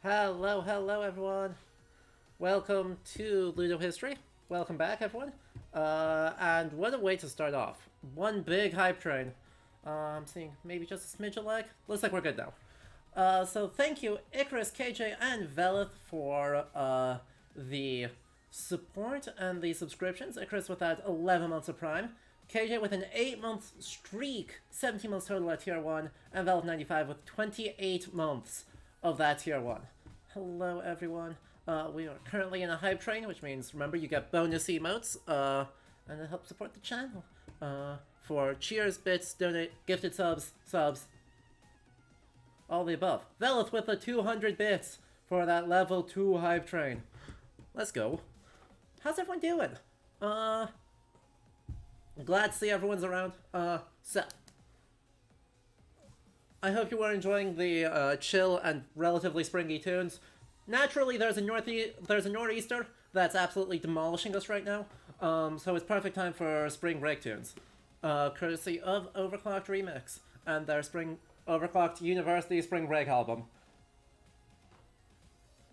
Hello everyone. Welcome to Ludo History. Welcome back everyone. And what a way to start off. One big hype train. I'm seeing maybe just a smidge of lag. Looks like we're good now. So thank you Icarus, KJ, and Velith for the support and the subscriptions. Icarus with that 11 months of Prime. KJ with an 8-month streak, 17 months total at Tier 1, and Velith95 with 28 months of that Tier 1. Hello everyone. We are currently in a hype train, which means, remember, you get bonus emotes, and it helps support the channel. For cheers, bits, donate, gifted subs, all the above. Velith with the 200 bits for that level 2 hype train. Let's go. How's everyone doing? Glad to see everyone's around. So I hope you are enjoying the chill and relatively springy tunes. Naturally, there's a nor'easter that's absolutely demolishing us right now, so it's perfect time for spring break tunes, courtesy of Overclocked Remix and their spring Overclocked University Spring Break album.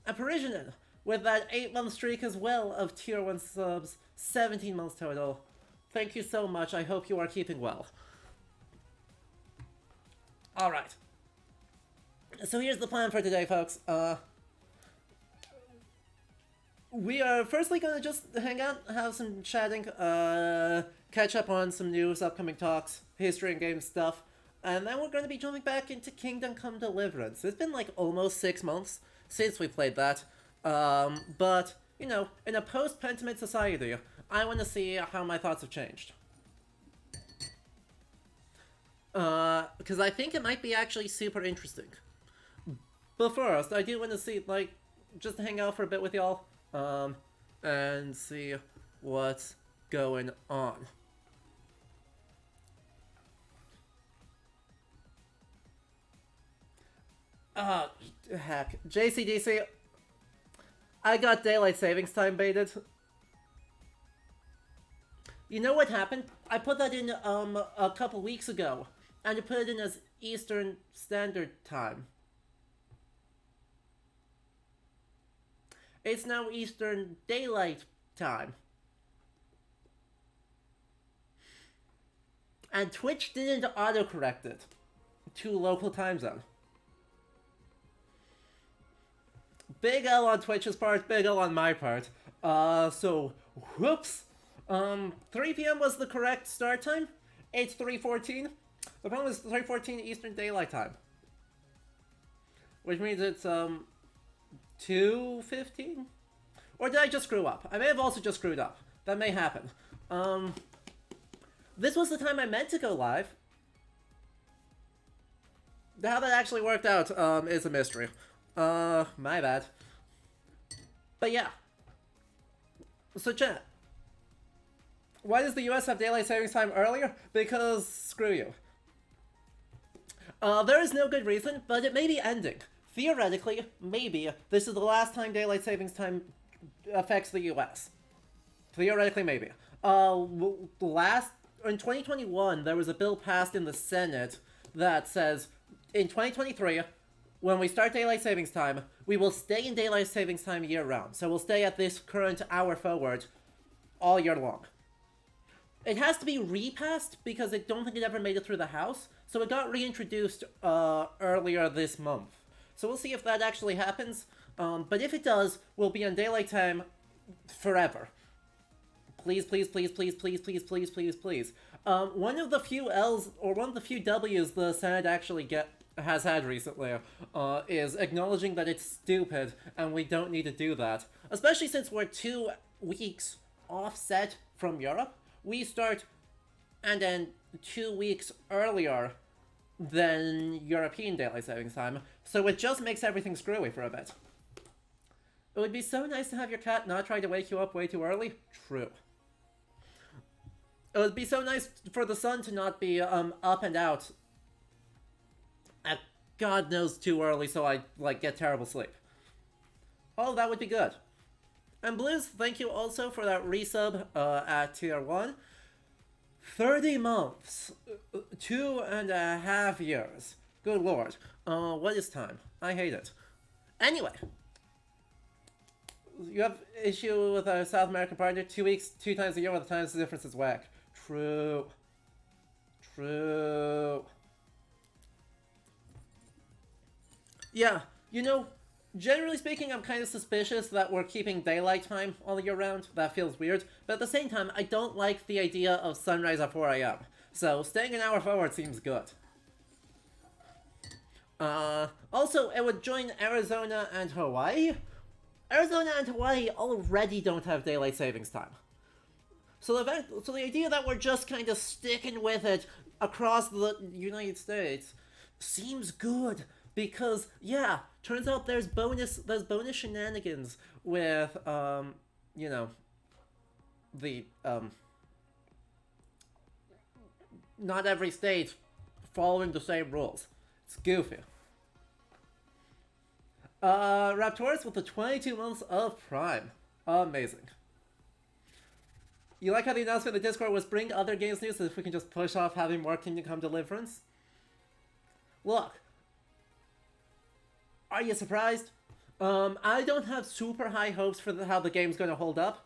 And Parisian with that 8-month streak as well of Tier 1 subs, 17 months total. Thank you so much. I hope you are keeping well. Alright. So here's the plan for today, folks. We are firstly gonna just hang out, have some chatting, catch up on some news, upcoming talks, history and game stuff, and then we're gonna be jumping back into Kingdom Come Deliverance. It's been like almost 6 months since we played that, but, you know, in a post-Pentiment society, I want to see how my thoughts have changed. Because I think it might be actually super interesting. But first, I do want to see, like, just hang out for a bit with y'all, and see what's going on. Heck. JCDC, I got daylight savings time baited. You know what happened? I put that in, a couple weeks ago, and I put it in as Eastern Standard Time. It's now Eastern Daylight Time. And Twitch didn't autocorrect it to local time zone. Big L on Twitch's part, big L on my part. So, whoops. 3 p.m. was the correct start time. It's 3:14. The problem is 3:14 Eastern Daylight Time. Which means it's, 2:15? Or did I just screw up? I may have also just screwed up. That may happen. This was the time I meant to go live. How that actually worked out, is a mystery. My bad. But yeah. So chat. Why does the US have daylight savings time earlier? Because screw you. There is no good reason, but it may be ending. Theoretically, maybe, this is the last time daylight savings time affects the US. Theoretically, maybe. In 2021, there was a bill passed in the Senate that says, in 2023, when we start daylight savings time, we will stay in daylight savings time year-round. So we'll stay at this current hour forward all year long. It has to be repassed because I don't think it ever made it through the House, so it got reintroduced earlier this month. So we'll see if that actually happens, but if it does, we'll be on daylight time forever. Please, please, please, please, please, please, please, please, please. One of the few L's, or one of the few W's the Senate actually has had recently, is acknowledging that it's stupid and we don't need to do that. Especially since we're 2 weeks offset from Europe. We start, and then 2 weeks earlier than European daylight savings time, so it just makes everything screwy for a bit. It would be so nice to have your cat not try to wake you up way too early. True. It would be so nice for the sun to not be up and out at God knows too early so I, like, get terrible sleep. Oh, that would be good. And Blues, thank you also for that resub at Tier 1. 30 months. 2.5 years. Good lord. What is time? I hate it. Anyway, you have issue with our South American partner. 2 weeks, 2 times a year, with the times the difference is whack. True. True. Yeah, generally speaking, I'm kind of suspicious that we're keeping daylight time all year round. That feels weird. But at the same time, I don't like the idea of sunrise at 4 a.m. So staying an hour forward seems good. Also, it would join Arizona and Hawaii. Arizona and Hawaii already don't have daylight savings time. So the idea that we're just kind of sticking with it across the United States seems good. Because, yeah, turns out there's bonus shenanigans with, the, not every state following the same rules. It's goofy. Raptors with the 22 months of Prime. Amazing. You like how the announcement in the Discord was bring other games news so if we can just push off having more Kingdom Come Deliverance? Look. Are you surprised? I don't have super high hopes for how the game's gonna hold up.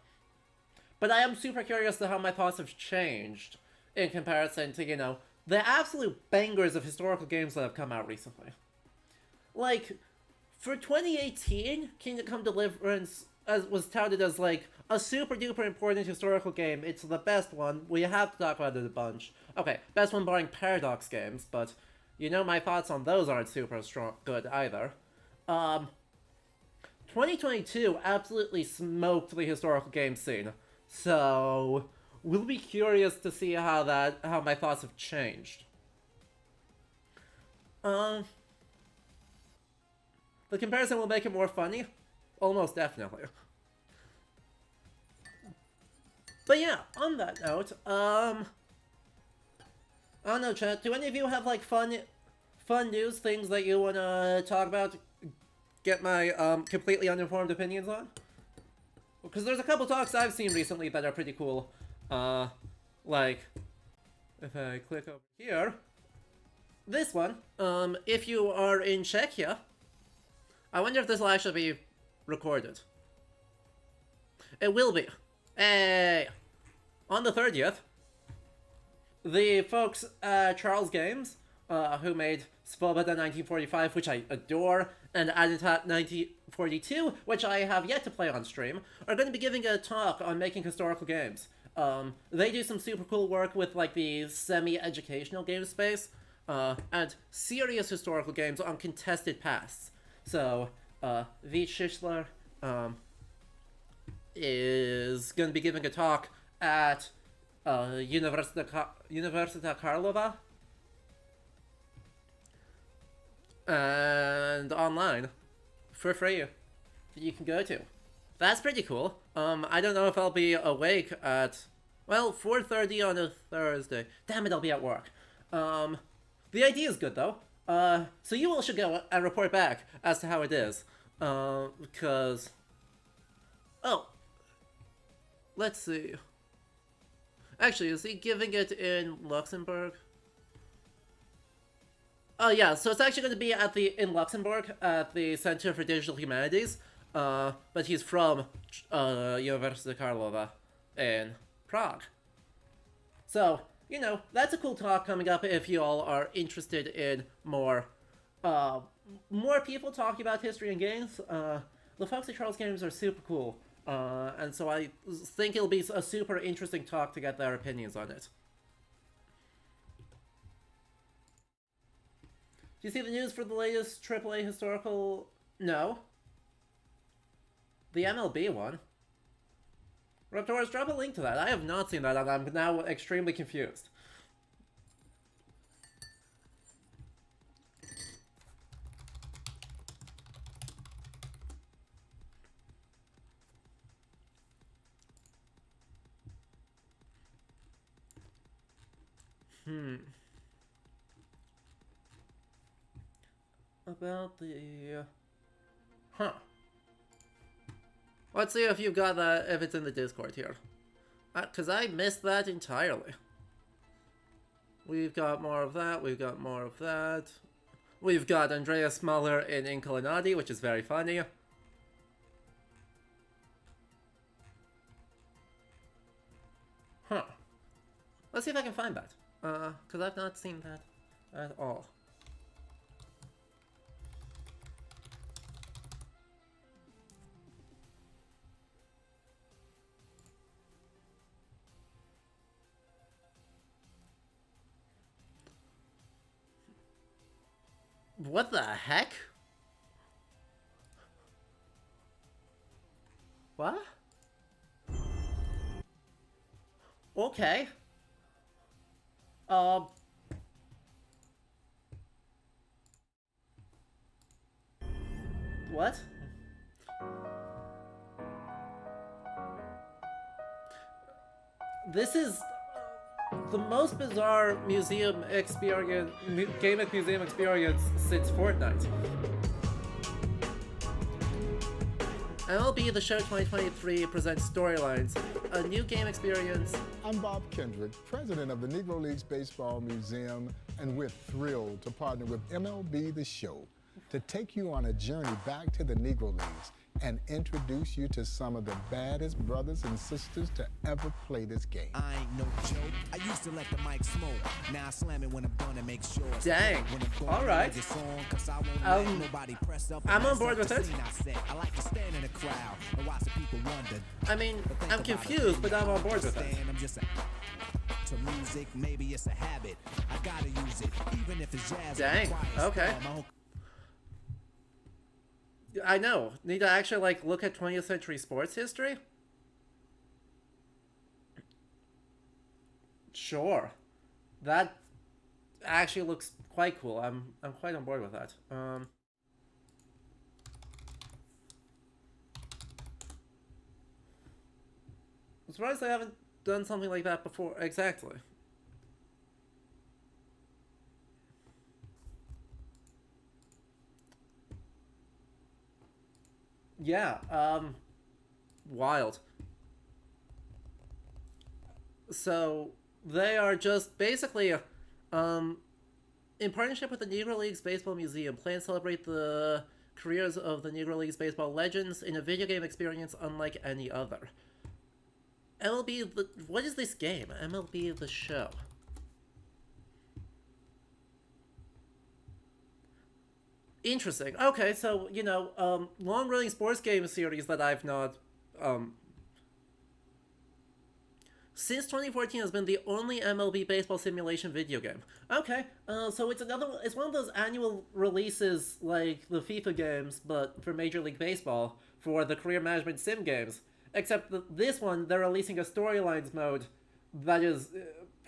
But I am super curious to how my thoughts have changed in comparison to, the absolute bangers of historical games that have come out recently. Like, for 2018, Kingdom Come Deliverance was touted as, like, a super duper important historical game. It's the best one. We have to talk about it a bunch. Okay, best one barring Paradox games, but my thoughts on those aren't super good either. 2022 absolutely smoked the historical game scene. So, we'll be curious to see how my thoughts have changed. The comparison will make it more funny? Almost definitely. But yeah, on that note, I don't know, chat, do any of you have, like, fun news, things that you wanna talk about, get my, completely uninformed opinions on? Because there's a couple talks I've seen recently that are pretty cool. Like, if I click over here, this one, if you are in Czechia, I wonder if this will actually be recorded. It will be. Hey! On the 30th, the folks at Charles Games, who made Svoboda 1945, which I adore, and Aditat 1942, which I have yet to play on stream, are going to be giving a talk on making historical games. They do some super cool work with, like, the semi-educational game space, and serious historical games on contested pasts. So, V. Schischler, is going to be giving a talk at, Uniwersytet Karlova, and online, for free, you can go to. That's pretty cool. I don't know if I'll be awake at, 4:30 on a Thursday. Damn it, I'll be at work. The idea is good, though. So you all should go and report back as to how it is. Because... Oh. Let's see. Actually, is he giving it in Luxembourg? Oh yeah, so it's actually going to be in Luxembourg at the Center for Digital Humanities. But he's from Uniwersytet Karlova in Prague. So, that's a cool talk coming up if you all are interested in more people talking about history and games. The folks at Charles Games are super cool. And so I think it'll be a super interesting talk to get their opinions on it. Do you see the news for the latest AAA historical... No. The MLB one? Raptors, drop a link to that. I have not seen that, and I'm now extremely confused. About the... Huh. Let's see if you got that, if it's in the Discord here. Because I missed that entirely. We've got more of that, we've got more of that. We've got Andreas Mahler in Incolinati, which is very funny. Huh. Let's see if I can find that. Because I've not seen that at all. What the heck? What? Okay. What? This is the most bizarre museum experience, game museum experience since Fortnite. MLB The Show 2023 presents Storylines, a new game experience. I'm Bob Kendrick, president of the Negro Leagues Baseball Museum, and we're thrilled to partner with MLB The Show to take you on a journey back to the Negro Leagues and introduce you to some of the baddest brothers and sisters to ever play this game. I ain't no joke. I used to let the mic smoke. Now I slam it when I'm done and make sure. Dang. All right. I'm on board with it. I like to stand in a crowd and watch the people wonder. I mean, I'm confused, but I'm on board with it. I'm just to music, maybe it's a habit. I gotta use it, even if it's jazz. Dang. Okay. I know. Need to actually, like, look at 20th century sports history? Sure. That actually looks quite cool. I'm quite on board with that. I'm surprised I haven't done something like that before. Exactly. Yeah, wild. So, they are just basically, in partnership with the Negro Leagues Baseball Museum, plan to celebrate the careers of the Negro Leagues Baseball legends in a video game experience unlike any other. What is this game? MLB The Show. Interesting. Okay, so, you know, long-running sports game series that I've not, since 2014 has been the only MLB baseball simulation video game. Okay, so it's one of those annual releases like the FIFA games, but for Major League Baseball, for the career management sim games. Except this one, they're releasing a storylines mode that is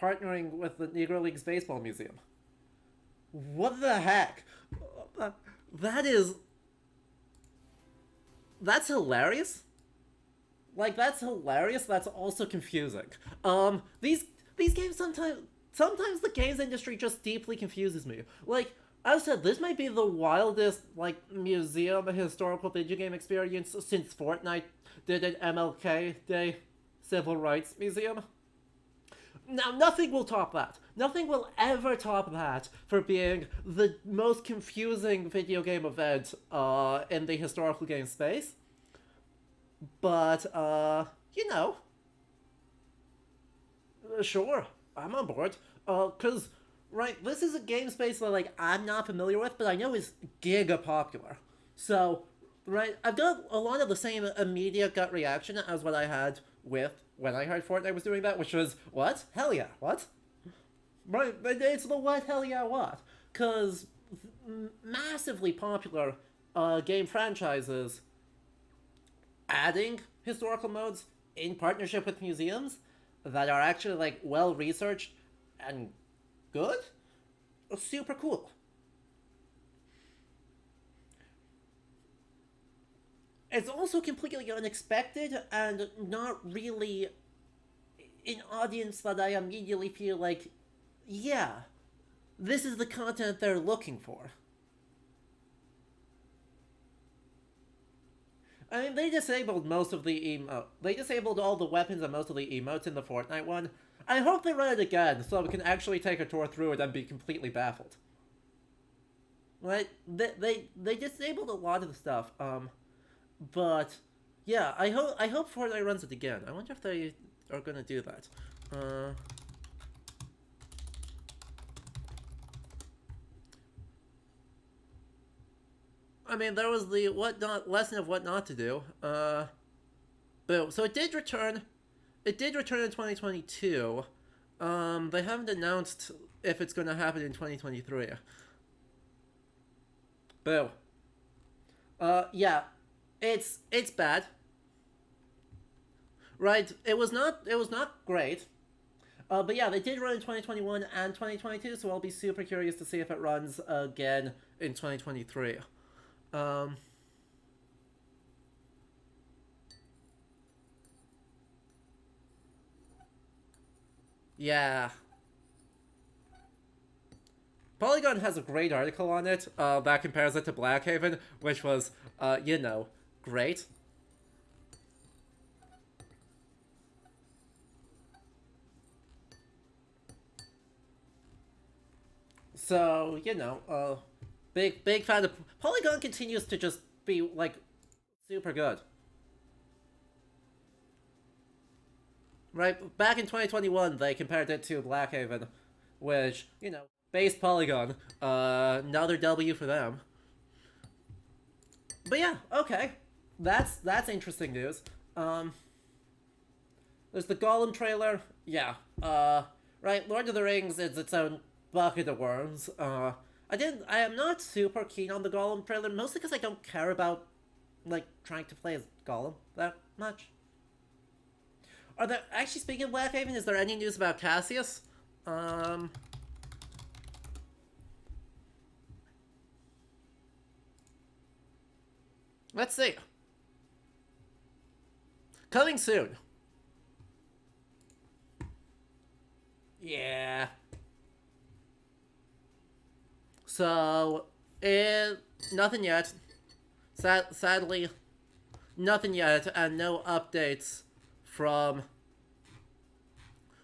partnering with the Negro Leagues Baseball Museum. What the heck? That's hilarious. Like, that's hilarious. That's also confusing. These games sometimes the games industry just deeply confuses me. Like, I said, this might be the wildest, like, museum historical video game experience since Fortnite did an MLK Day Civil Rights Museum. Now, nothing will top that. Nothing will ever top that for being the most confusing video game event in the historical game space. But, you know, sure, I'm on board. Because, right, this is a game space that, like, I'm not familiar with, but I know is giga popular. So, right, I've got a lot of the same immediate gut reaction as what I had with when I heard Fortnite was doing that, which was, what? Hell yeah, what? Right, it's the what, hell yeah, what? Because massively popular game franchises adding historical modes in partnership with museums that are actually, like, well-researched and good? Super cool. It's also completely unexpected and not really an audience that I immediately feel like, yeah, this is the content they're looking for. I mean, they disabled most of the they disabled all the weapons and most of the emotes in the Fortnite one. I hope they run it again so we can actually take a tour through it and be completely baffled. right? They disabled a lot of the stuff. But yeah, I hope Fortnite runs it again. I wonder if they are gonna do that. I mean, there was the lesson of what not to do. Boom. So it did return. It did return in 2022. They haven't announced if it's going to happen in 2023. Boo. Yeah, it's bad. Right? It was not great. But yeah, they did run in 2021 and 2022, so I'll be super curious to see if it runs again in 2023. Um, yeah. Polygon has a great article on it that compares it to Blackhaven, which was, great. So, big fan of Polygon continues to just be like super good. Right, back in 2021, they compared it to Blackhaven, which based Polygon, another W for them. But yeah, okay, that's interesting news. There's the Gollum trailer. Yeah. Right, Lord of the Rings is its own bucket of worms. I am not super keen on the Gollum trailer, mostly because I don't care about, like, trying to play as Gollum that much. Are there, actually, speaking of Blackhaven, is there any news about Cassius? Let's see. Coming soon. Yeah. So, nothing yet. Sadly, nothing yet, and no updates from...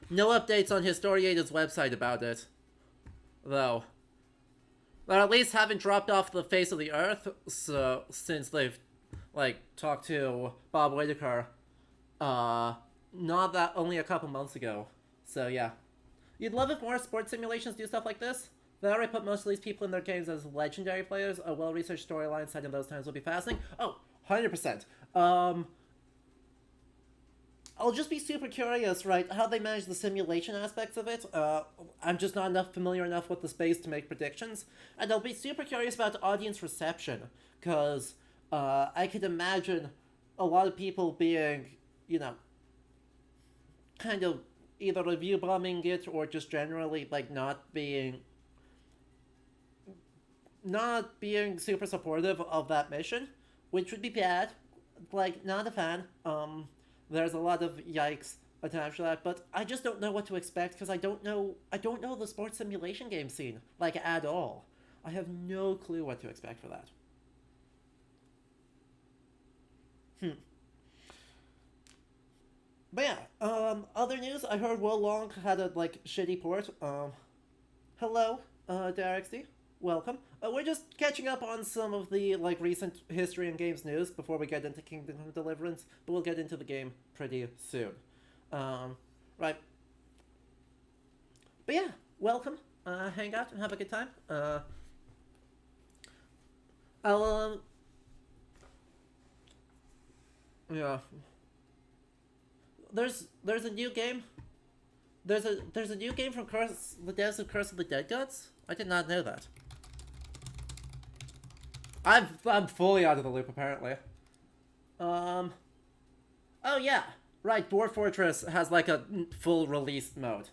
No updates on Historiator's website about it, though. Or at least haven't dropped off the face of the earth, so, since they've, like, talked to Bob Whitaker, not that, only a couple months ago. So, yeah. You'd love if more sports simulations do stuff like this? They already put most of these people in their games as legendary players. A well-researched storyline set in those times will be fascinating. Oh, 100%. I'll just be super curious, right, how they manage the simulation aspects of it. I'm just not familiar enough with the space to make predictions. And I'll be super curious about audience reception, because I could imagine a lot of people being, kind of either review bombing it or just generally, like, not being super supportive of that mission, which would be bad. Like, not a fan. There's a lot of yikes attached to that, but I just don't know what to expect because I don't know the sports simulation game scene, like, at all. I have no clue what to expect for that. But yeah, other news, I heard Wo Long had a, like, shitty port. Hello, DRXD. Welcome. We're just catching up on some of the, like, recent history and games news before we get into Kingdom Deliverance, but we'll get into the game pretty soon. Right. But yeah, welcome. Hang out and have a good time. I'll, yeah. There's a new game. There's a new game from the devs of Curse of the Dead Gods? I did not know that. I'm fully out of the loop, apparently. Oh yeah, right. Dwarf Fortress has, like, a full release mode.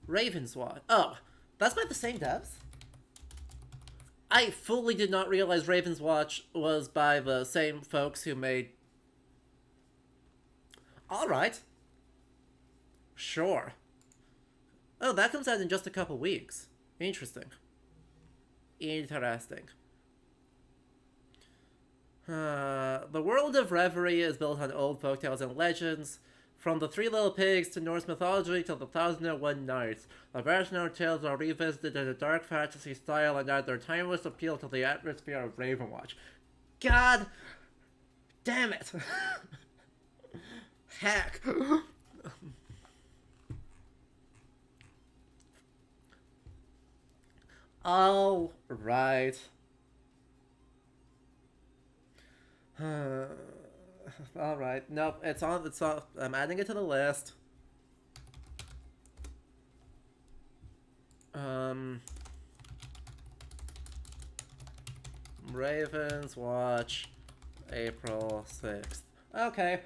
Ravenswatch. Oh, that's by the same devs. I fully did not realize Ravenswatch was by the same folks who made. All right. Sure. Oh, that comes out in just a couple weeks. Interesting. Interesting. The world of Reverie is built on old folktales and legends From the Three Little Pigs to Norse mythology to the 1001 Nights, the Versionary tales are revisited in a dark fantasy style and add their timeless appeal to the atmosphere of Ravenwatch. God damn it! Heck! All right. All right. Nope. It's on. It's on. I'm adding it to the list. Ravens Watch, April 6th. Okay.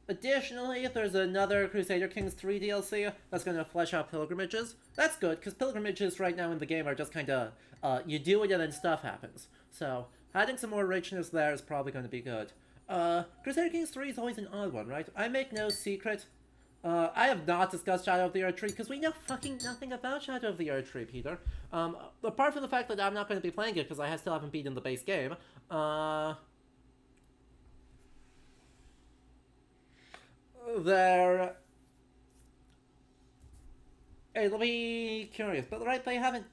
Additionally, there's another Crusader Kings 3 DLC that's going to flesh out pilgrimages. That's good, because pilgrimages right now in the game are just kind of, you do it and then stuff happens. So, adding some more richness there is probably going to be good. Crusader Kings 3 is always an odd one, right? I make no secret. I have not discussed Shadow of the Erdtree, because we know fucking nothing about Shadow of the Erdtree, Peter. Apart from the fact that I'm not going to be playing it, because I still haven't beaten the base game, they're... It'll be curious, but right, they haven't...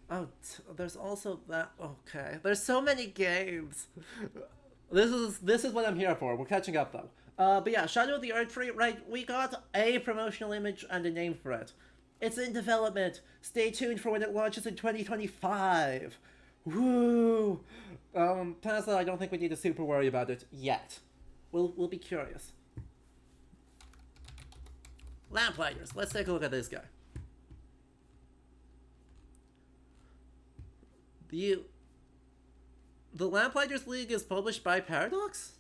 Oh, there's also that... Okay, there's so many games. This is what I'm here for. We're catching up, though. But yeah, Shadow of the Erdtree, right, we got a promotional image and a name for it. It's in development. Stay tuned for when it launches in 2025. Woo! Past that, I don't think we need to super worry about it yet. We'll be curious. Lamplighters. Let's take a look at this guy. The Lamplighters League is published by Paradox?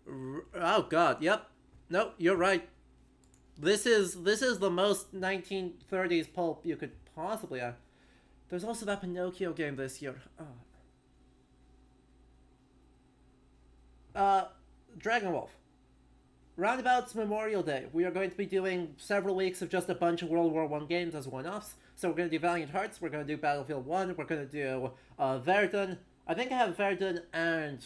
Oh god, yep. No, you're right. This is the most 1930s pulp you could possibly have. There's also that Pinocchio game this year. Dragonwolf. Roundabout's Memorial Day. We are going to be doing several weeks of just a bunch of World War I games as one-offs. So we're going to do Valiant Hearts, we're going to do Battlefield 1, we're going to do Verdun. I think I have Verdun and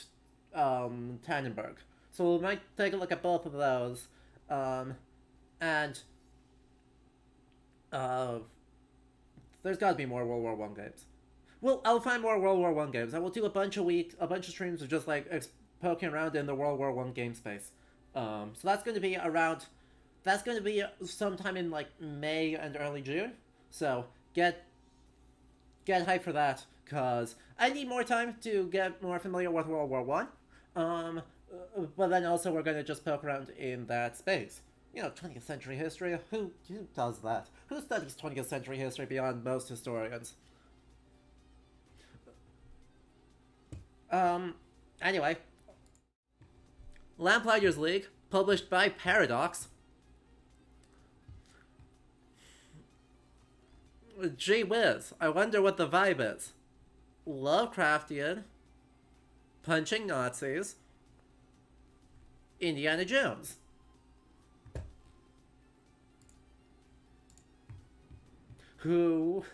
Tannenberg. So we might take a look at both of those. There's got to be more World War I games. Well, I'll find more World War I games. I will do a bunch of streams of just like poking around in the World War I game space. So that's going to be around. That's going to be sometime in like May and early June. So get hyped for that, cause I need more time to get more familiar with World War I. But then also we're going to just poke around in that space. You know, 20th century history. Who does that? Who studies 20th century history beyond most historians? Anyway. Lamplighters League, published by Paradox. Gee whiz, I wonder what the vibe is. Lovecraftian, punching Nazis, Indiana Jones. Who?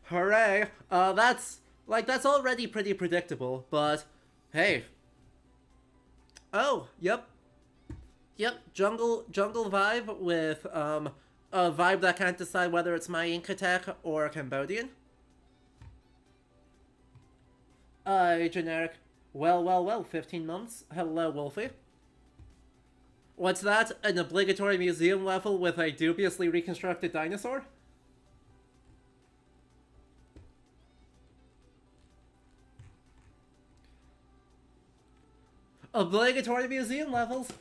Hooray! That's already pretty predictable, but hey. Oh, yep. Jungle vibe with a vibe that can't decide whether it's my Inkatech or Cambodian. Generic. Well, 15 months. Hello, Wolfie. What's that? An obligatory museum level with a dubiously reconstructed dinosaur? Obligatory museum levels?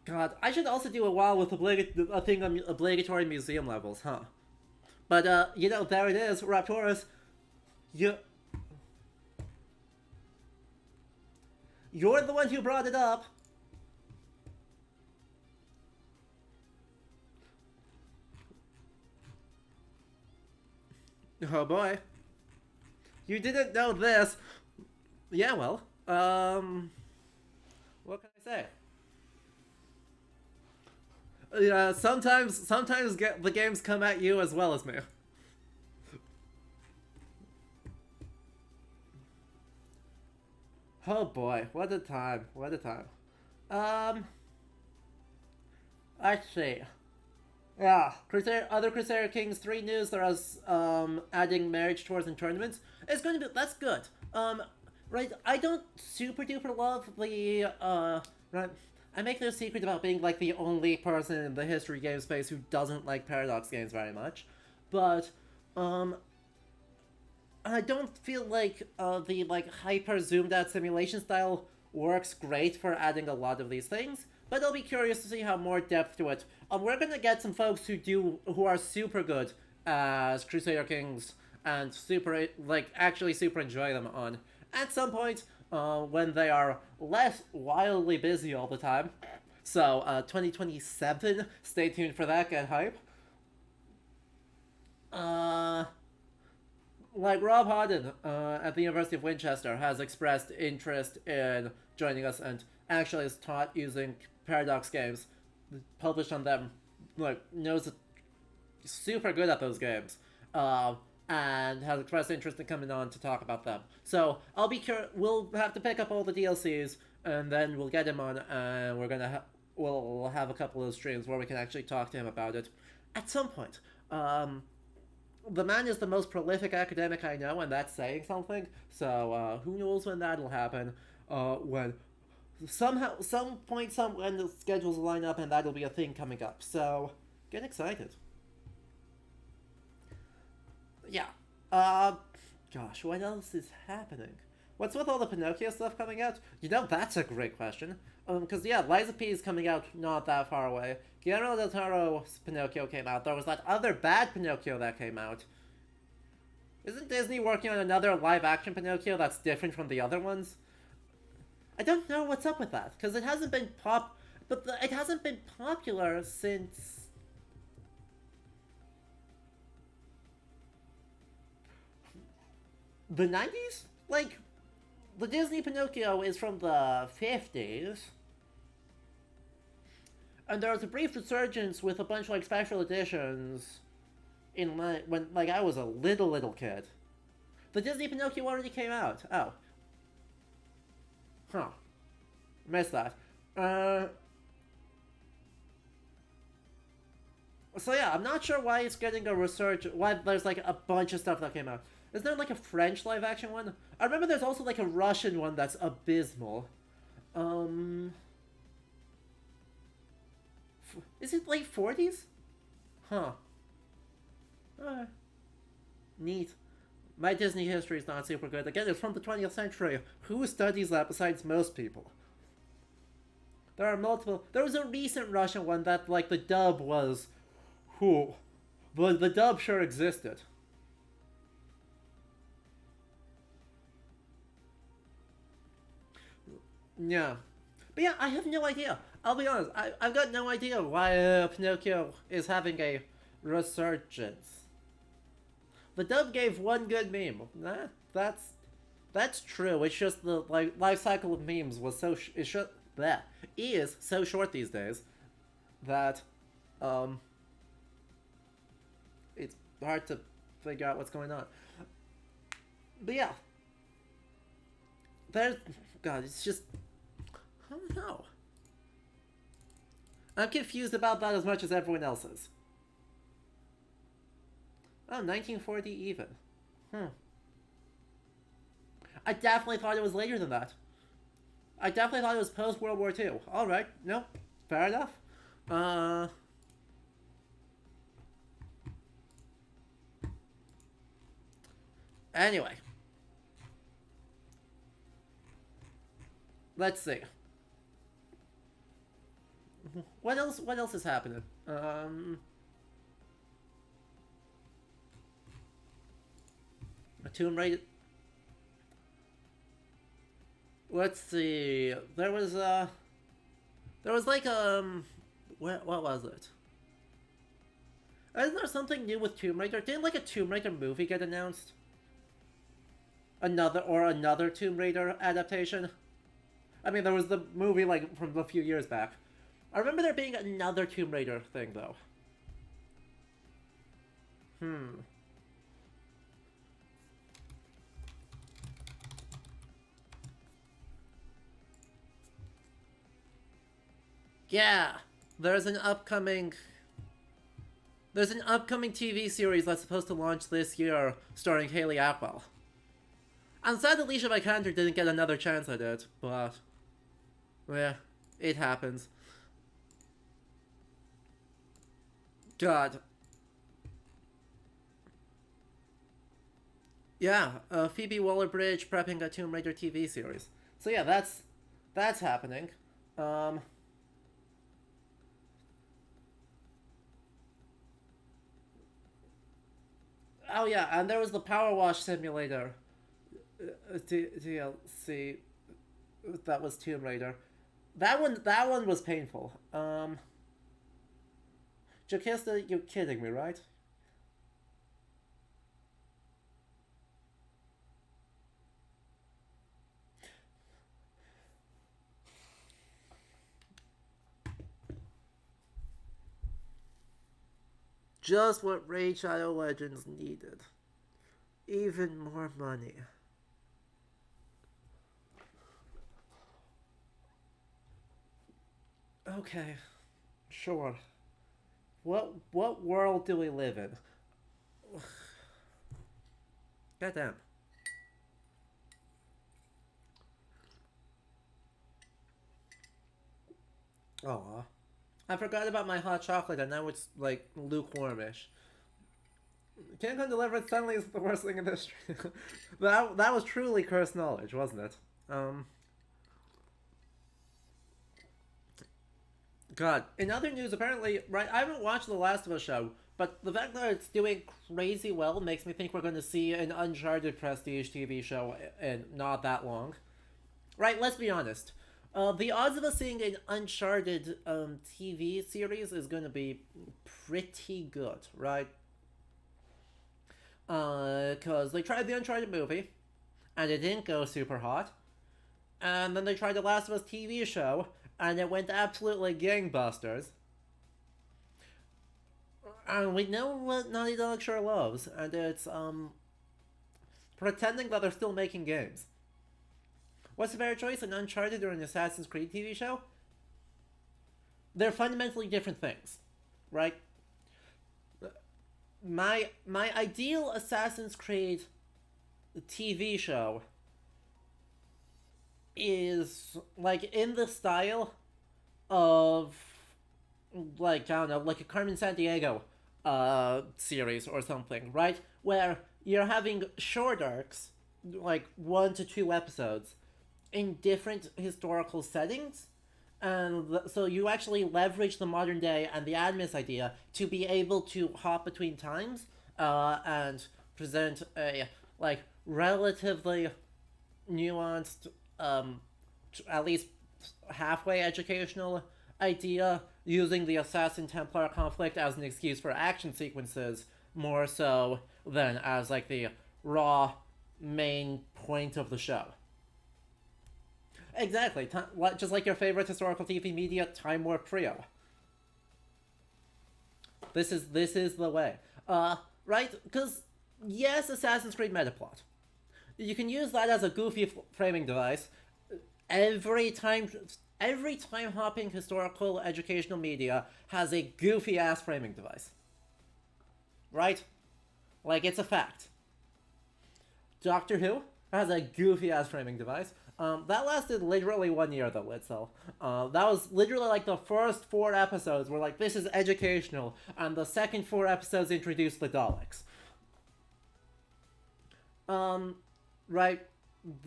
God, I should also do a while with a thing on obligatory museum levels, huh? But, you know, there it is, Raptorus. You're the one who brought it up. Oh boy. You didn't know this. Yeah, well, what can I say? Yeah, sometimes the games come at you as well as me. Oh boy, what a time, what a time. Um, let's see. Yeah, other Crusader Kings 3 news. There is adding marriage tours and tournaments. It's going to be that's good. Right. I don't super duper love the right. I make no secret about being like the only person in the history game space who doesn't like Paradox games very much, but I don't feel like the like hyper zoomed out simulation style works great for adding a lot of these things. But I'll be curious to see how more depth to it. We're gonna get some folks who are super good as Crusader Kings and super like actually super enjoy them on at some point when they are less wildly busy all the time. So 2027, stay tuned for that. Get hype. Like Rob Hodden at the University of Winchester has expressed interest in joining us and actually is taught using Paradox games, published on them, like knows super good at those games, and has expressed interest in coming on to talk about them. So I'll be curious. We'll have to pick up all the DLCs and then we'll get him on, and we'll have a couple of streams where we can actually talk to him about it at some point. The man is the most prolific academic I know, and that's saying something. So who knows when that'll happen? When somehow, some point, when the schedules line up, and that'll be a thing coming up. So get excited. Yeah. Gosh, what else is happening? What's with all the Pinocchio stuff coming out? You know, that's a great question. Because, yeah, Liza P is coming out not that far away. Guillermo del Toro's Pinocchio came out. There was that other bad Pinocchio that came out. Isn't Disney working on another live-action Pinocchio that's different from the other ones? I don't know what's up with that, because it hasn't been it hasn't been popular since... the 90s? Like, the Disney Pinocchio is from the 50s. And there was a brief resurgence with a bunch of like special editions when like I was a little kid. The Disney Pinocchio already came out. Oh. Huh. Missed that. So yeah, I'm not sure why it's getting a resurgence. Why there's like a bunch of stuff that came out. Is there like a French live action one? I remember there's also like a Russian one that's abysmal. Is it late 40s? Huh. Neat. My Disney history is not super good. Again, it's from the 20th century. Who studies that besides most people? There are multiple... There was a recent Russian one that, like, the dub was... Who? But the dub sure existed. Yeah. But yeah, I have no idea. I'll be honest, I've got no idea why Pinocchio is having a resurgence. The dub gave one good meme. That's true. It's just the life cycle of memes was so is so short these days that it's hard to figure out what's going on. But yeah, God, it's just I don't know. I'm confused about that as much as everyone else is. Oh, 1940 even. I definitely thought it was later than that. I definitely thought it was post-World War II. Alright, no, fair enough. Anyway. Let's see. What else is happening? A Tomb Raider. Let's see. There was like what was it? Isn't there something new with Tomb Raider? Didn't like a Tomb Raider movie get announced? Another Tomb Raider adaptation? I mean, there was the movie like from a few years back. I remember there being another Tomb Raider thing though. Yeah, there's an upcoming TV series that's supposed to launch this year starring Haley Atwell. I'm sad that Alicia Vikander didn't get another chance at it, but yeah, it happens. God. Yeah, Phoebe Waller-Bridge prepping a Tomb Raider TV series. So yeah, that's happening. Oh yeah, and there was the Power Wash Simulator DLC that was Tomb Raider. That one was painful. Jakista, you're kidding me, right? Just what Raid Shadow Legends needed. Even more money. Okay, sure. What world do we live in? Goddamn. Aw. I forgot about my hot chocolate and now it's like lukewarmish. Cancun delivered suddenly is the worst thing in history. that was truly cursed knowledge, wasn't it? God. In other news, apparently, right, I haven't watched The Last of Us show, but the fact that it's doing crazy well makes me think we're going to see an Uncharted prestige TV show in not that long. Right, let's be honest. The odds of us seeing an Uncharted TV series is going to be pretty good, right? Because they tried the Uncharted movie, and it didn't go super hot. And then they tried the Last of Us TV show, and it went absolutely gangbusters. And we know what Naughty Dog sure loves, and it's, pretending that they're still making games. What's the better choice, an Uncharted or an Assassin's Creed TV show? They're fundamentally different things, right? My ideal Assassin's Creed TV show is like in the style of like I don't know, like a Carmen Sandiego series or something, right? Where you're having short arcs, like 1 to 2 episodes, in different historical settings. And so you actually leverage the modern day and the Admis idea to be able to hop between times and present a like relatively nuanced, at least halfway educational idea, using the Assassin Templar conflict as an excuse for action sequences more so than as like the raw main point of the show. Exactly, just like your favorite historical TV media, Time Warp Trio. This is the way, right? Because yes, Assassin's Creed metaplot. You can use that as a goofy framing device. Every time hopping historical educational media has a goofy ass framing device, right? Like it's a fact. Doctor Who has a goofy ass framing device. That lasted literally 1 year though, Litzel. That was literally like the first 4 episodes were like, this is educational, and the second 4 episodes introduced the Daleks. Right,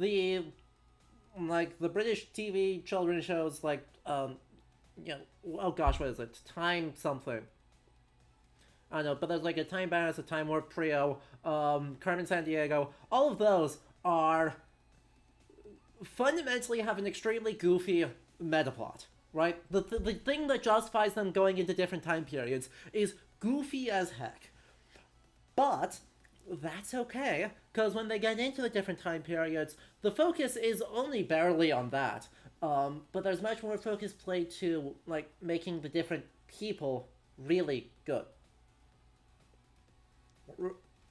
the British TV children's shows like, oh gosh, what is it? Time something. I don't know, but there's like a Time Bandits, a Time Warp Trio, Carmen Sandiego. All of those are fundamentally have an extremely goofy metaplot, right? The thing that justifies them going into different time periods is goofy as heck. But that's okay, because when they get into the different time periods, the focus is only barely on that. But there's much more focus played to, like, making the different people really good.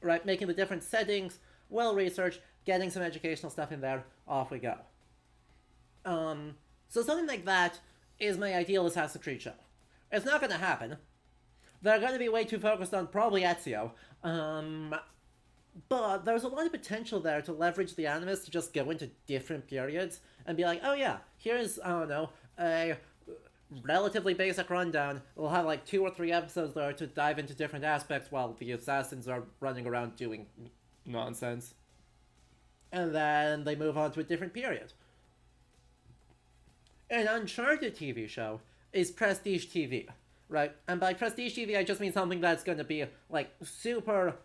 Right, making the different settings well-researched, getting some educational stuff in there, off we go. So something like that is my ideal Assassin's Creed show. It's not gonna happen. They're gonna be way too focused on probably Ezio. But there's a lot of potential there to leverage the animus to just go into different periods and be like, oh yeah, here's, I don't know, a relatively basic rundown. We'll have like 2 or 3 episodes there to dive into different aspects while the assassins are running around doing nonsense. And then they move on to a different period. An Uncharted TV show is Prestige TV, right? And by Prestige TV, I just mean something that's going to be like super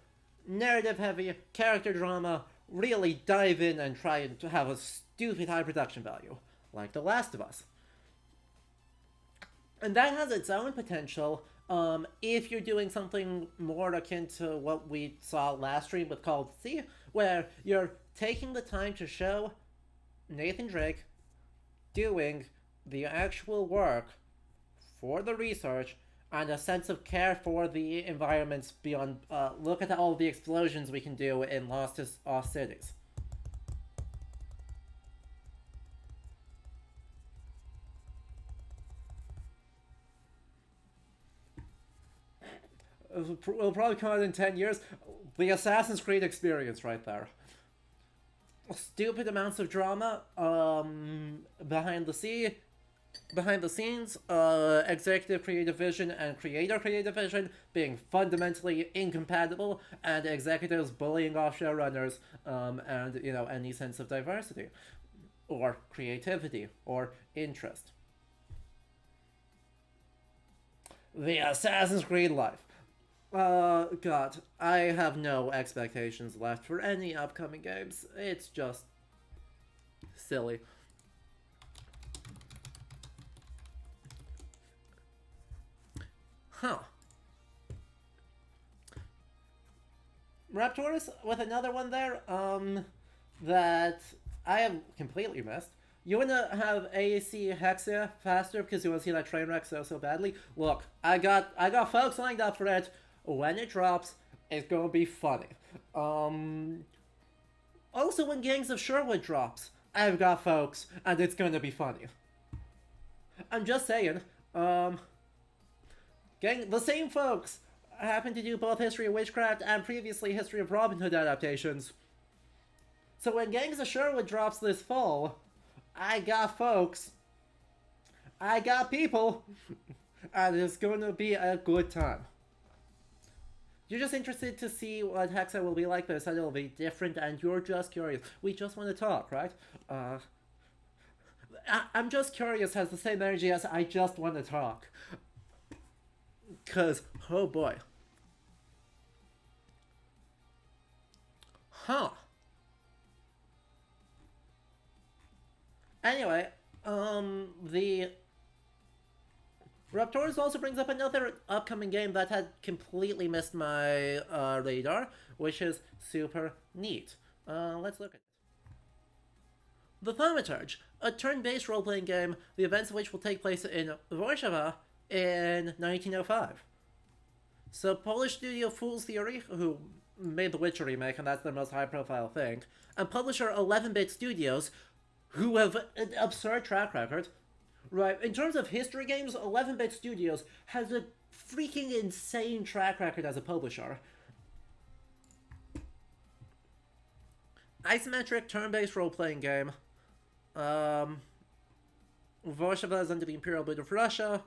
narrative heavy, character drama, really dive in and try and have a stupid high production value, like The Last of Us. And that has its own potential if you're doing something more akin to what we saw last stream with Call of the Sea, where you're taking the time to show Nathan Drake doing the actual work for the research and a sense of care for the environments beyond. Look at all the explosions we can do in Lost Cities. It'll probably come out in 10 years. The Assassin's Creed experience right there. Stupid amounts of drama behind the scenes, executive creative vision and creator creative vision being fundamentally incompatible, and executives bullying off showrunners, and, you know, any sense of diversity, or creativity, or interest. The Assassin's Creed life. God, I have no expectations left for any upcoming games. It's just silly. Huh. Raptoris with another one there, that I have completely missed. You wanna have AAC Hexia faster because you wanna see that train wreck so badly? Look, I got folks lined up for it. When it drops, it's gonna be funny. Also, when Gangs of Sherwood drops, I've got folks, and it's gonna be funny. I'm just saying, the same folks happen to do both History of Witchcraft and previously History of Robin Hood adaptations. So when Gangs of Sherwood drops this fall, I got folks, I got people, and it's gonna be a good time. You're just interested to see what Hexa will be like, but said it'll be different, and you're just curious. We just want to talk, right? I'm just curious has the same energy as I just want to talk. Cause, oh boy. Huh. Anyway, the Raptors also brings up another upcoming game that had completely missed my radar, which is super neat. Let's look at it. The Thaumaturge, a turn-based role-playing game, the events of which will take place in Warszawa in 1905. So Polish studio Fool's Theory, who made the Witcher remake, and that's their most high-profile thing, and publisher 11-Bit Studios, who have an absurd track record. Right, in terms of history games, 11-Bit Studios has a freaking insane track record as a publisher. Isometric turn-based role-playing game. Warszawa is under the Imperial Blood of Russia.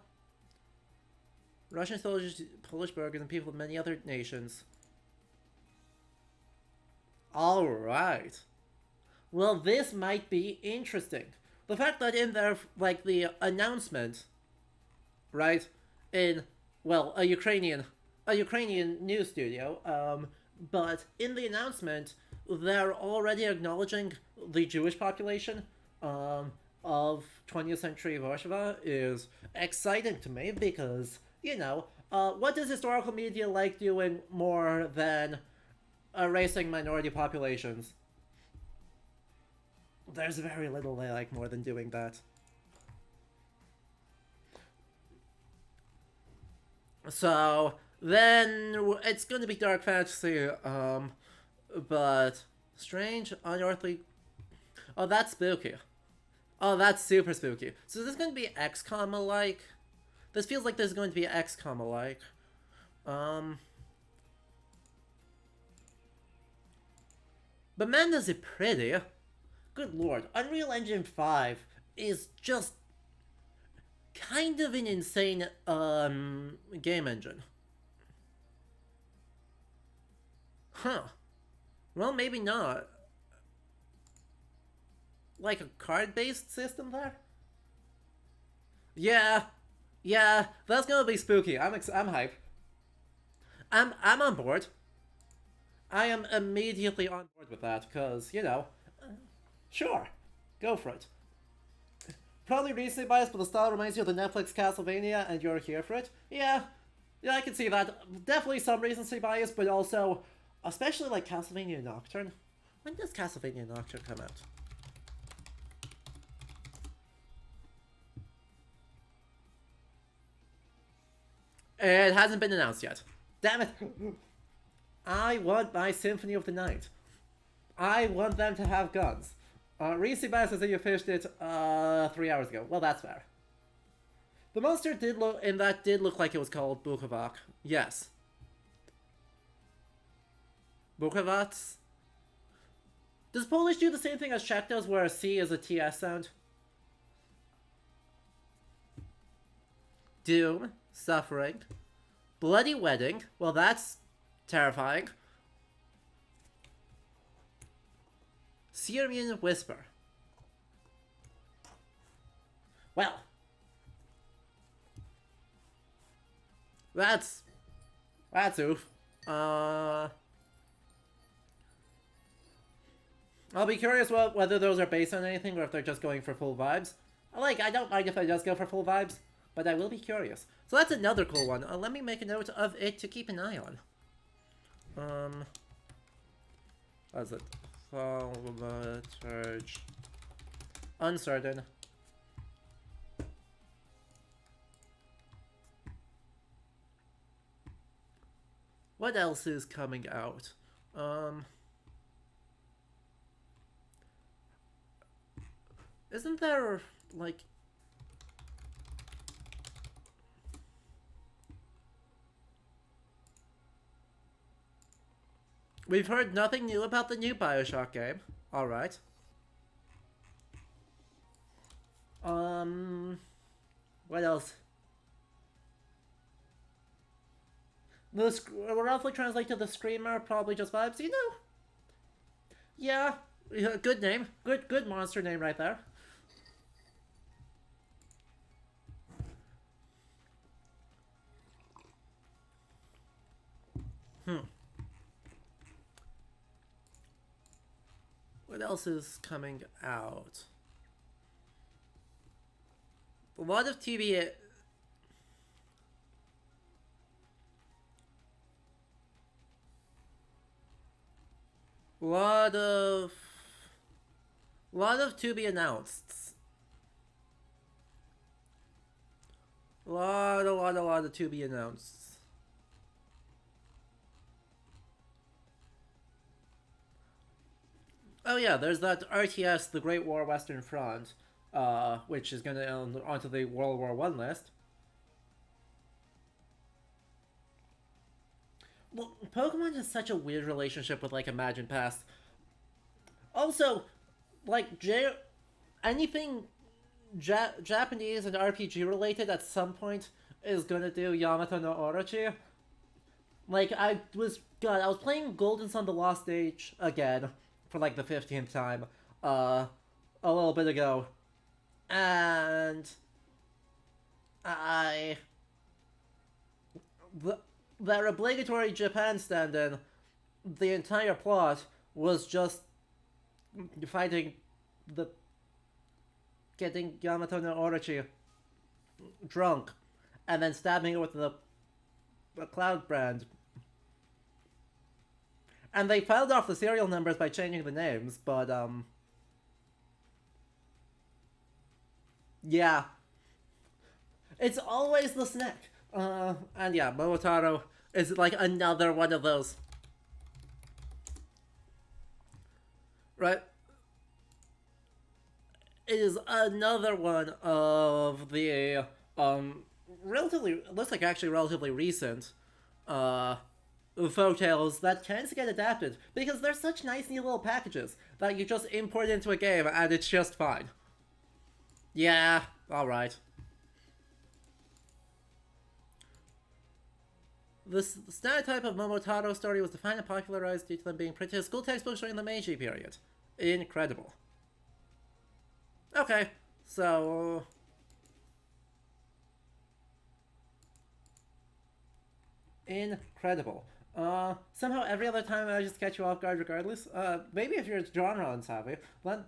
Russian soldiers, Polish burghers, and people of many other nations. Alright. Well, this might be interesting. The fact that in their, like, the announcement, right, in, well, a Ukrainian news studio, but in the announcement, they're already acknowledging the Jewish population, of 20th century Warsaw is exciting to me because, you know, what does historical media like doing more than erasing minority populations? There's very little they like more than doing that. So, then it's going to be dark fantasy, but strange, unearthly. Oh, that's spooky. Oh, that's super spooky. So is this going to be XCOM alike? This feels like this is going to be XCOM alike. But man, is it pretty. Good lord, Unreal Engine 5 is just kind of an insane game engine. Huh. Well, maybe not. Like a card-based system there? Yeah, that's gonna be spooky. I'm hype. I'm on board. I am immediately on board with that, because, you know, sure, go for it. Probably recently biased, but the style reminds you of the Netflix Castlevania, and you're here for it. Yeah, I can see that. Definitely some recency bias, but also, especially like Castlevania Nocturne. When does Castlevania Nocturne come out? It hasn't been announced yet. Damn it! I want my Symphony of the Night. I want them to have guns. Reese Bass says that you finished it 3 hours ago. Well, that's fair. The monster did look like it was called Bukovac. Yes. Bukovac? Does Polish do the same thing as Czech does, where a C is a TS sound? Doom, Suffering, Bloody Wedding. Well, that's terrifying. Syrian Whisper. Well, that's oof. I'll be curious whether those are based on anything or if they're just going for full vibes. I don't mind if I just go for full vibes, but I will be curious. So that's another cool one. Let me make a note of it to keep an eye on. What's it? Thaumaturge. Uncertain. What else is coming out? Isn't there, like... We've heard nothing new about the new Bioshock game. Alright. What else? We'll roughly translate to the Screamer, probably just vibes, you know? Yeah, good name. Good monster name right there. What else is coming out? A lot of TV... lot of to be announced. A lot of to be announced. Oh yeah, there's that RTS, the Great War Western Front, which is gonna onto the World War I list. Well, Pokemon has such a weird relationship with, like, Imagine Past. Also, like, anything Japanese and RPG related at some point is gonna do Yamato no Orochi. Like, I was playing Golden Sun The Lost Age again for, like, the 15th time, a little bit ago. And their obligatory Japan stand-in, the entire plot was just getting Yamato no Orochi drunk, and then stabbing her with the Cloud brand. And they filed off the serial numbers by changing the names, but, yeah. It's always the snack. And yeah, Momotaro is like another one of those. Right? is another one of the relatively, looks like actually relatively recent folktales that tends to get adapted because they're such nice new little packages that you just import into a game and it's just fine. Yeah, alright. The stereotype of Momotaro story was defined and popularized due to them being printed as school textbooks during the Meiji period. Incredible. Okay, so... Incredible. Somehow every other time I just catch you off guard regardless. Maybe if you're genre unsavvy, but...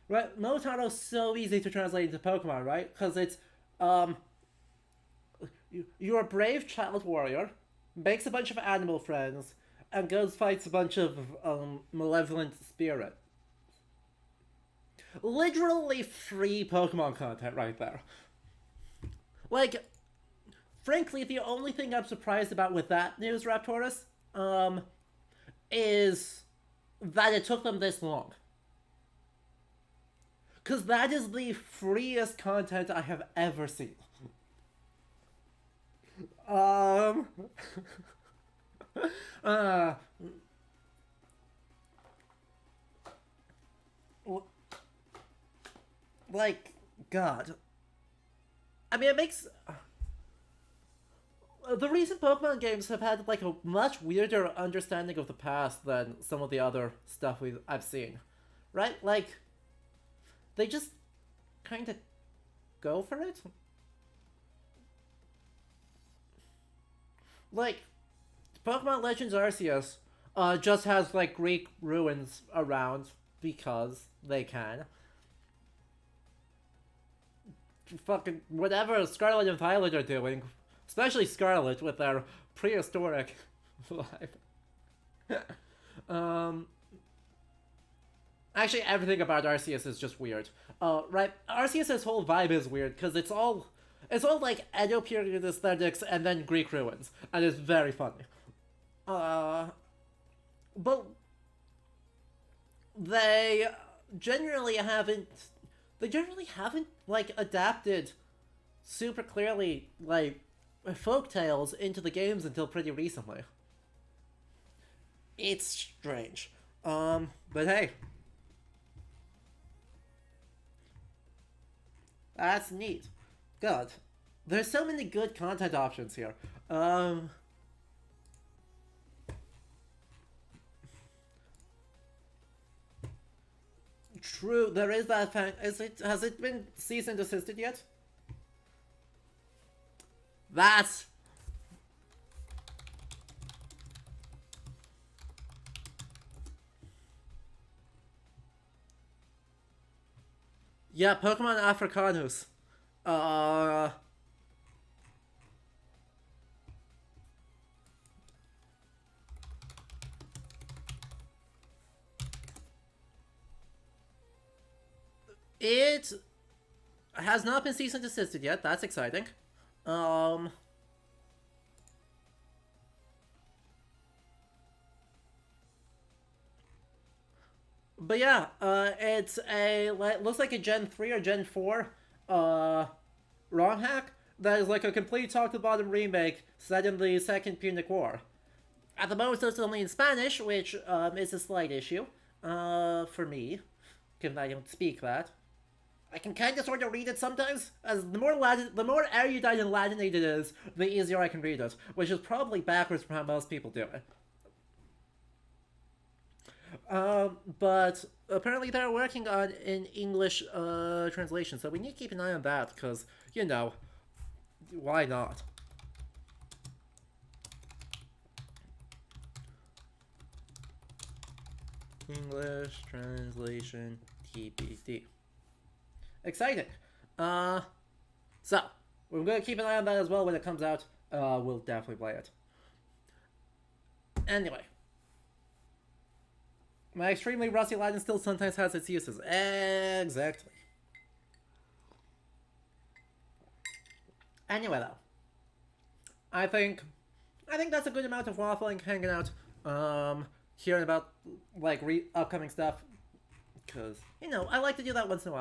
right, Momotaro's so easy to translate into Pokemon, right? Because it's, you're a brave child warrior, makes a bunch of animal friends, and goes fights a bunch of, malevolent spirit. Literally free Pokemon content right there. Like, frankly, the only thing I'm surprised about with that news, Raptorus, is that it took them this long. Because that is the freest content I have ever seen. Like, God. I mean, it makes... the recent Pokemon games have had, like, a much weirder understanding of the past than some of the other stuff I've seen. Right? Like, they just kind of go for it? Like, Pokemon Legends Arceus just has, like, Greek ruins around because they can. Fucking whatever Scarlet and Violet are doing, especially Scarlet with their prehistoric life. Actually, everything about Arceus is just weird. Right, Arceus' whole vibe is weird because it's all like Edo period aesthetics and then Greek ruins, and it's very funny. But they generally haven't like adapted super clearly like folktales into the games until pretty recently. It's strange. But hey. That's neat. God. There's so many good content options here. True, there is that fan. Has it been cease and desisted yet? That's... yeah, Pokemon Africanus. It has not been cease and desisted yet. That's exciting. But yeah, it's looks like a Gen 3 or Gen 4 ROM hack that is like a complete top to bottom remake set in the Second Punic War. At the moment, it's only in Spanish, which is a slight issue for me, given I don't speak that. I can kind of sort of read it sometimes, as the more erudite and Latinate it is, the easier I can read it, which is probably backwards from how most people do it. But apparently they're working on an English translation, so we need to keep an eye on that, because, you know, why not? English translation TBD. Exciting. So, we're going to keep an eye on that as well when it comes out. We'll definitely play it. Anyway. My extremely rusty Latin still sometimes has its uses. Exactly. Anyway, though. I think that's a good amount of waffling, hanging out, hearing about, like, upcoming stuff, Because, I like to do that once in a while.